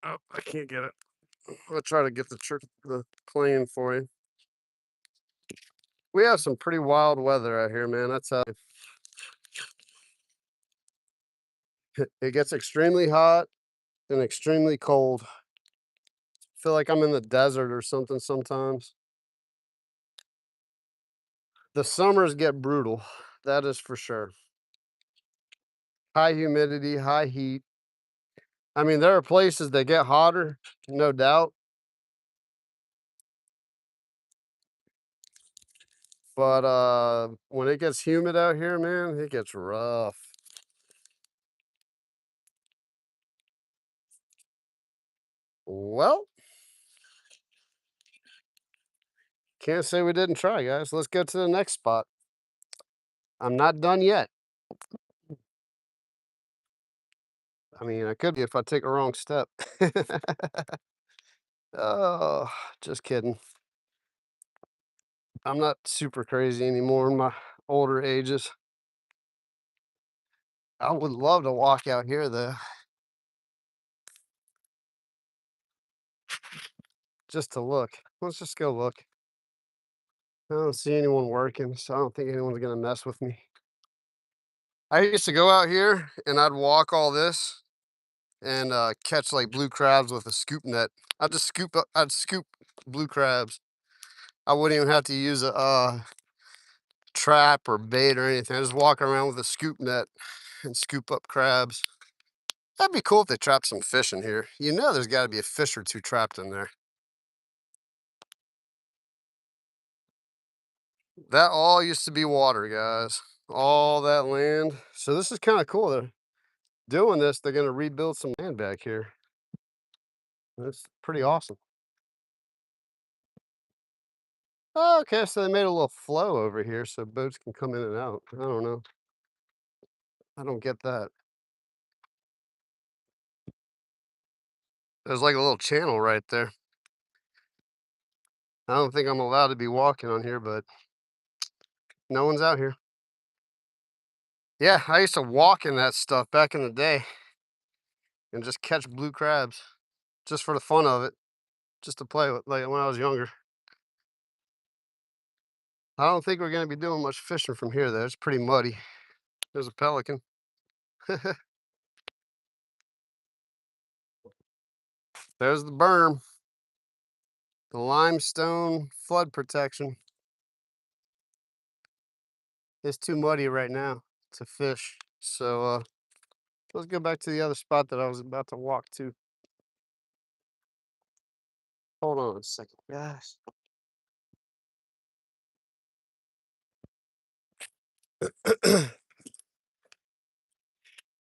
Oh, I can't get it. I'll try to get the plane for you. We have some pretty wild weather out here, man. That's it gets extremely hot and extremely cold. Feel like I'm in the desert or something sometimes. The summers get brutal. That is for sure. High humidity, high heat. I mean, there are places that get hotter, no doubt. But when it gets humid out here, man, it gets rough. Well, can't say we didn't try, guys. Let's go to the next spot. I'm not done yet. I mean, I could be if I take a wrong step. Oh, just kidding. I'm not super crazy anymore in my older ages. I would love to walk out here though, just to look. Let's just go look. I don't see anyone working, so I don't think anyone's gonna mess with me. I used to go out here and I'd walk all this and catch like blue crabs with a scoop net. I'd scoop blue crabs. I wouldn't even have to use a trap or bait or anything. I just walk around with a scoop net and scoop up crabs. That'd be cool if they trapped some fish in here. You know there's gotta be a fish or two trapped in there. That all used to be water, guys. All that land. So this is kind of cool. They're doing this. They're gonna rebuild some land back here. That's pretty awesome. Oh, okay, so they made a little flow over here so boats can come in and out. I don't know. I don't get that. There's like a little channel right there. I don't think I'm allowed to be walking on here, but no one's out here. Yeah, I used to walk in that stuff back in the day and just catch blue crabs just for the fun of it, just to play with, like when I was younger. I don't think we're gonna be doing much fishing from here though. It's pretty muddy. There's a pelican. There's the berm, the limestone flood protection. It's too muddy right now to fish. So let's go back to the other spot that I was about to walk to. Hold on a second, guys.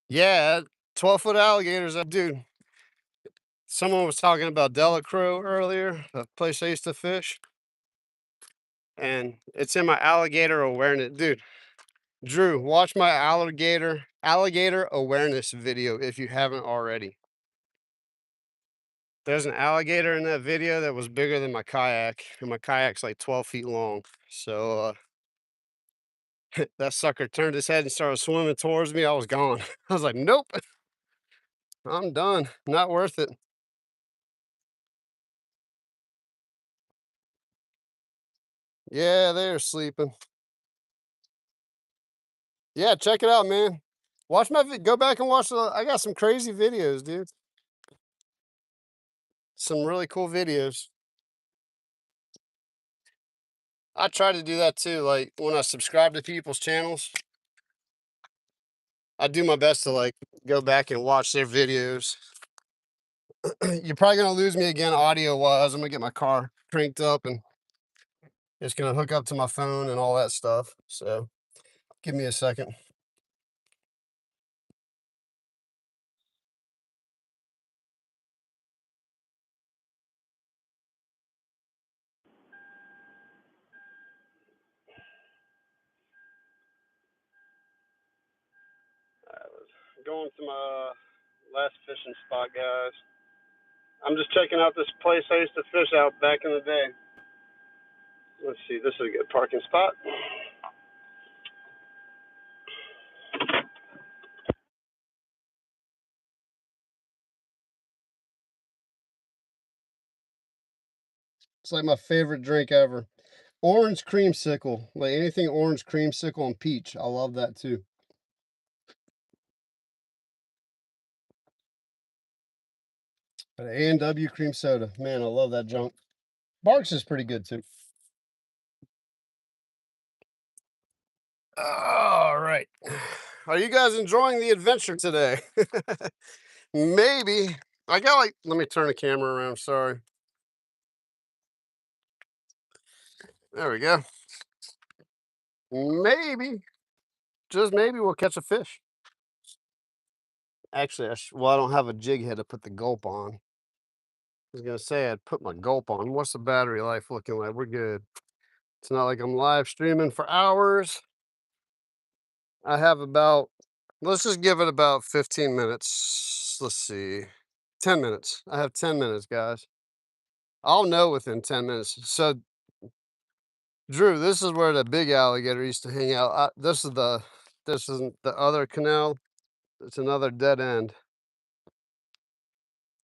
Yeah, 12-foot alligators up, dude. Someone was talking about Delacroix earlier, a place I used to fish, and it's in my alligator awareness. Dude, Drew, watch my alligator awareness video if you haven't already. There's an alligator in that video that was bigger than my kayak, and my kayak's like 12 feet long. So that sucker turned his head and started swimming towards me. I was gone. I was like, nope, I'm done. Not worth it. Yeah, they're sleeping. Yeah, check it out, man. Watch go back and watch I got some crazy videos, dude. Some really cool videos. I try to do that too. Like when I subscribe to people's channels, I do my best to like go back and watch their videos. You're probably gonna lose me again audio wise. I'm gonna get my car cranked up and it's gonna hook up to my phone and all that stuff. So give me a second. I was going to my last fishing spot, guys. I'm just checking out this place I used to fish out back in the day. Let's see, this is a good parking spot. It's like my favorite drink ever. Orange creamsicle, like anything orange creamsicle and peach. I love that too. An A&W cream soda. Man, I love that junk. Barks is pretty good too. All right. Are you guys enjoying the adventure today? Maybe. I got like, let me turn the camera around. Sorry. There we go. Maybe, just maybe we'll catch a fish. Actually, well, I don't have a jig head to put the gulp on. I was going to say I'd put my gulp on. What's the battery life looking like? We're good. It's not like I'm live streaming for hours. I have about, let's just give it about 15 minutes. Let's see, 10 minutes. I have 10 minutes, guys. I'll know within 10 minutes. So, Drew, this is where the big alligator used to hang out. This isn't the other canal. It's another dead end.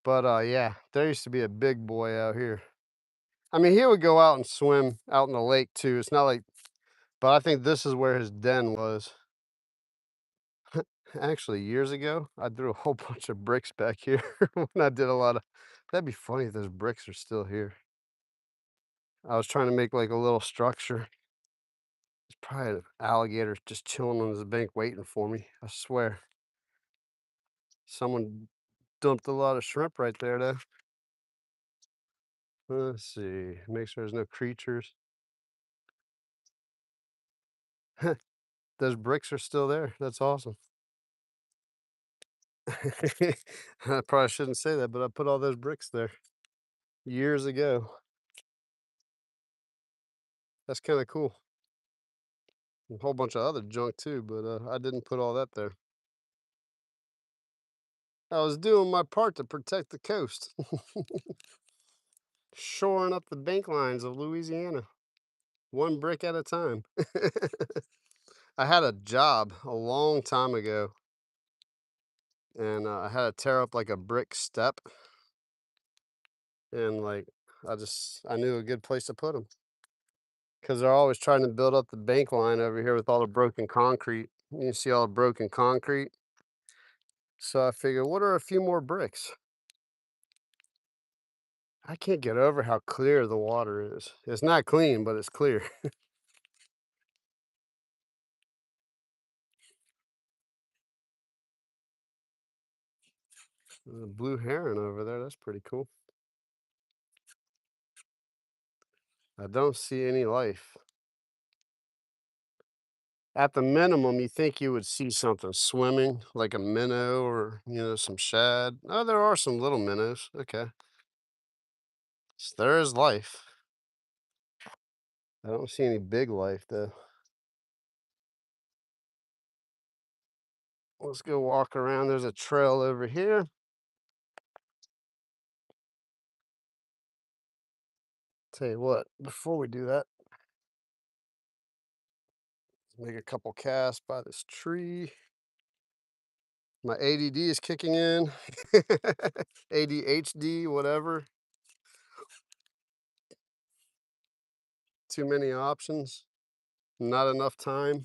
But yeah, there used to be a big boy out here. I mean, he would go out and swim out in the lake too. It's not like, but I think this is where his den was. Actually, years ago, I threw a whole bunch of bricks back here when I did a lot of. That'd be funny if those bricks are still here. I was trying to make like a little structure. There's probably an alligator just chilling on the bank waiting for me. I swear. Someone dumped a lot of shrimp right there, though. Let's see. Make sure there's no creatures. Those bricks are still there. That's awesome. I probably shouldn't say that, but I put all those bricks there years ago. That's kind of cool. A whole bunch of other junk too, but I didn't put all that there. I was doing my part to protect the coast. shoring up the bank lines of Louisiana, one brick at a time. I had a job a long time ago, and I had to tear up like a brick step, and like I knew a good place to put them because they're always trying to build up the bank line over here with all the broken concrete. You see all the broken concrete. So I figured, what are a few more bricks? I can't get over how clear the water is. It's not clean, but it's clear. A blue heron over there. That's pretty cool. I don't see any life. At the minimum, you think you would see something swimming, like a minnow or, some shad. Oh, there are some little minnows. Okay. There is life. I don't see any big life, though. Let's go walk around. There's a trail over here. Tell you what, before we do that, make a couple casts by this tree. My ADD is kicking in. ADHD, whatever. Too many options. Not enough time.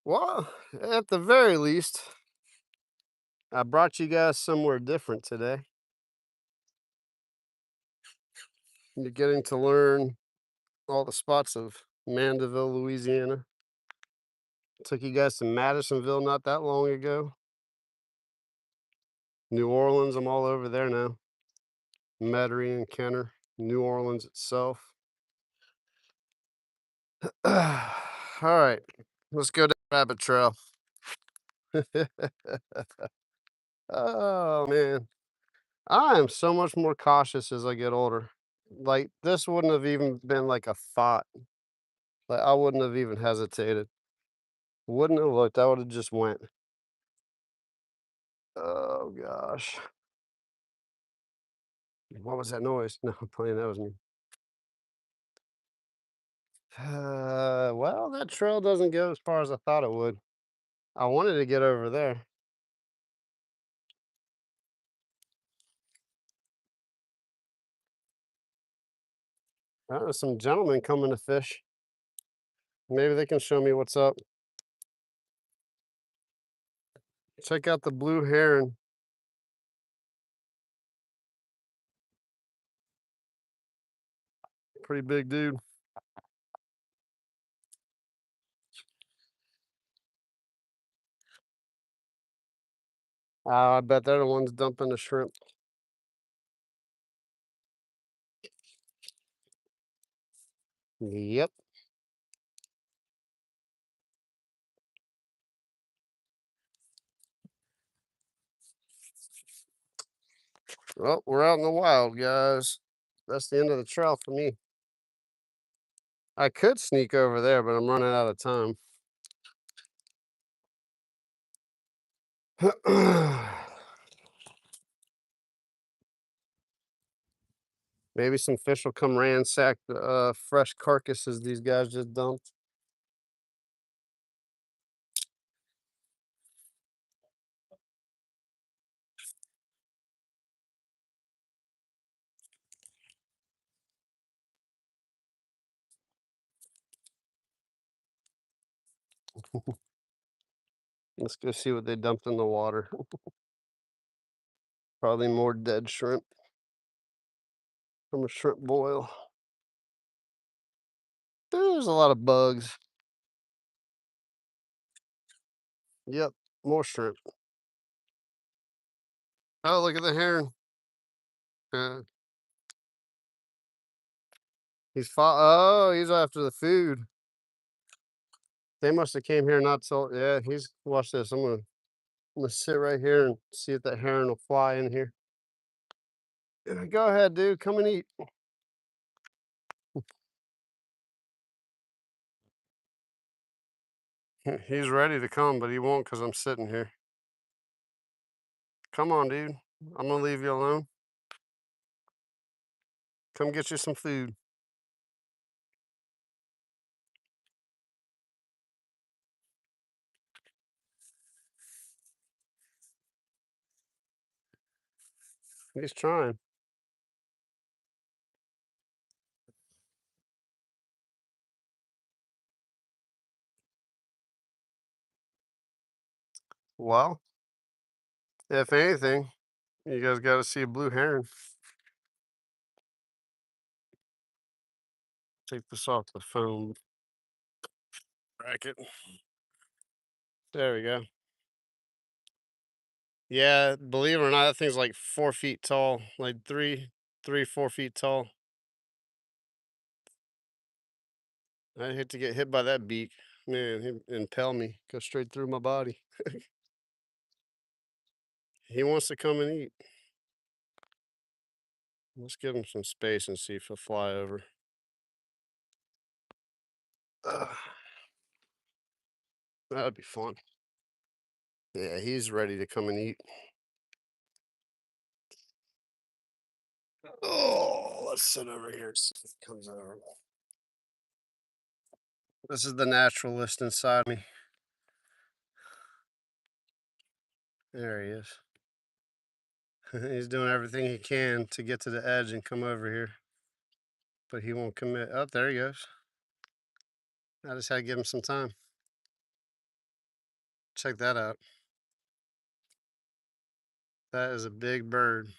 Well, at the very least, I brought you guys somewhere different today. You're getting to learn all the spots of Mandeville, Louisiana. Took you guys to Madisonville not that long ago. New Orleans, I'm all over there now. Metairie and Kenner, New Orleans itself. All right, let's go down rabbit trail. Oh man, I am so much more cautious as I get older. Like this wouldn't have even been like a thought. Like I wouldn't have even hesitated. Wouldn't have looked. I would have just went. Oh gosh. What was that noise? No, I'm playing. That was me. Well, that trail doesn't go as far as I thought it would. I wanted to get over there. There's some gentlemen coming to fish. Maybe they can show me what's up. Check out the blue heron. Pretty big dude. I bet they're the ones dumping the shrimp. Yep. Well, we're out in the wild, guys. That's the end of the trail for me. I could sneak over there, but I'm running out of time. Maybe some fish will come ransack the fresh carcasses these guys just dumped. Let's go see what they dumped in the water. Probably more dead shrimp from a shrimp boil. There's a lot of bugs. Yep, more shrimp. Oh, look at the heron. Uh, he's after the food. They must have came here not so. Yeah, watch this. I'm gonna sit right here and see if that heron will fly in here. Go ahead, dude. Come and eat. He's ready to come, but he won't because I'm sitting here. Come on, dude. I'm gonna leave you alone. Come get you some food. He's trying. Well, if anything, you guys got to see a blue heron. Take this off the phone bracket. There we go. Yeah, believe it or not, that thing's like 4 feet tall, like 4 feet tall. I hate to get hit by that beak. Man, he'd impale me, go straight through my body. He wants to come and eat. Let's give him some space and see if he'll fly over. Ugh, that'd be fun. Yeah, he's ready to come and eat. Oh, let's sit over here. See if he comes over. This is the naturalist inside me. There he is. He's doing everything he can to get to the edge and come over here, but he won't commit. Oh, there he goes. I just had to give him some time. Check that out. That is a big bird.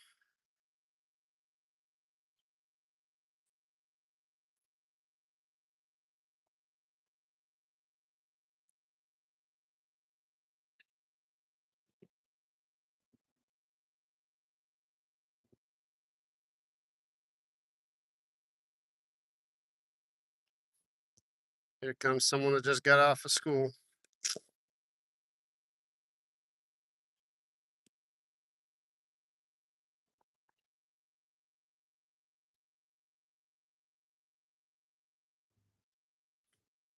Here comes someone that just got off of school.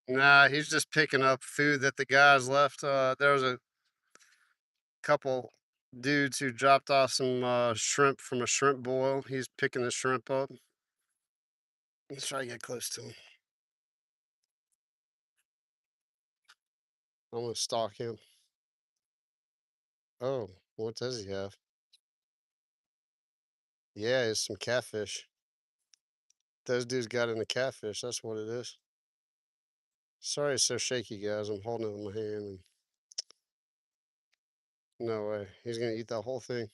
Nah, he's just picking up food that the guys left. There was a couple dudes who dropped off some shrimp from a shrimp boil. He's picking the shrimp up. Let's try to get close to him. I'm gonna stalk him. Oh, what does he have? Yeah, it's some catfish. Those dudes got in the catfish. That's what it is. Sorry it's so shaky, guys. I'm holding it in my hand. And no way. He's gonna eat that whole thing.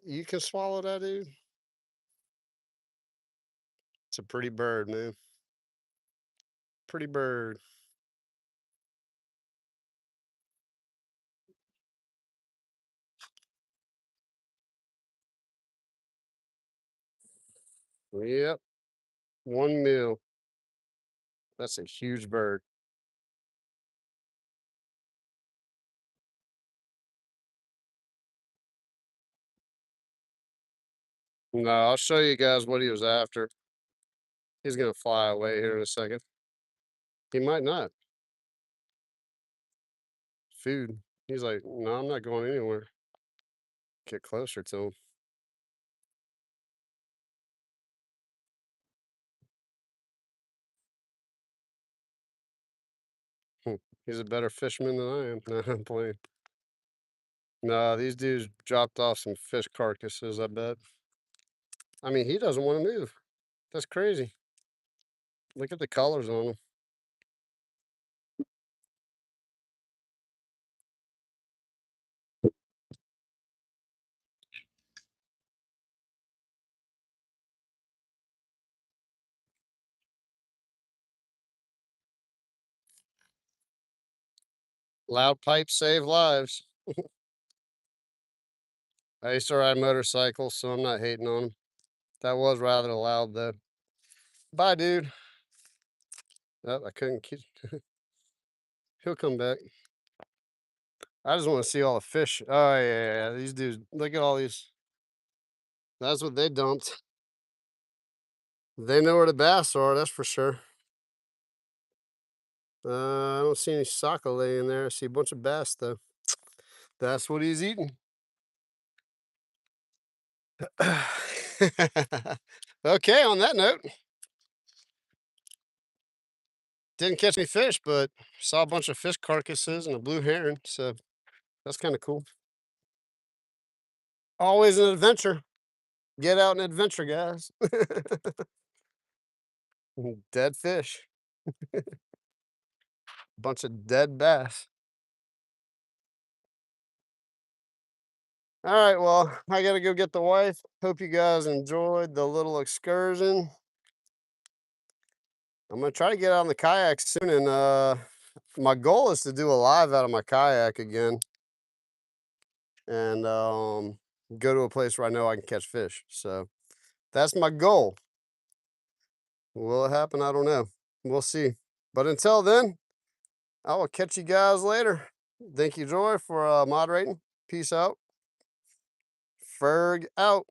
You can swallow that, dude. It's a pretty bird, man. Pretty bird. Yep. One meal. That's a huge bird. No, I'll show you guys what he was after. He's gonna fly away here in a second. He might not. Food. He's like, no, I'm not going anywhere. Get closer to him. Hmm. He's a better fisherman than I am. No, I'm playing. No, these dudes dropped off some fish carcasses, I bet. I mean, he doesn't want to move. That's crazy. Look at the colors on him. Loud pipes save lives. I used to ride motorcycles, so I'm not hating on him. That was rather loud, though. Bye, dude. Oh, I couldn't keep. He'll come back. I just want to see all the fish. Oh, yeah, yeah, yeah. These dudes, look at all these. That's what they dumped. They know where the bass are, that's for sure. I don't see any sockeye in there. I see a bunch of bass though. That's what he's eating. Okay, on that note, didn't catch any fish, but saw a bunch of fish carcasses and a blue heron, so that's kind of cool. Always an adventure. Get out and adventure, guys. Dead fish. Bunch of dead bass. All right, well, I gotta go get the wife. Hope you guys enjoyed the little excursion. I'm gonna try to get out on the kayak soon, and my goal is to do a live out of my kayak again, and go to a place where I know I can catch fish. So that's my goal. Will it happen? I don't know. We'll see. But until then, I will catch you guys later. Thank you, Joy, for moderating. Peace out. Ferg out.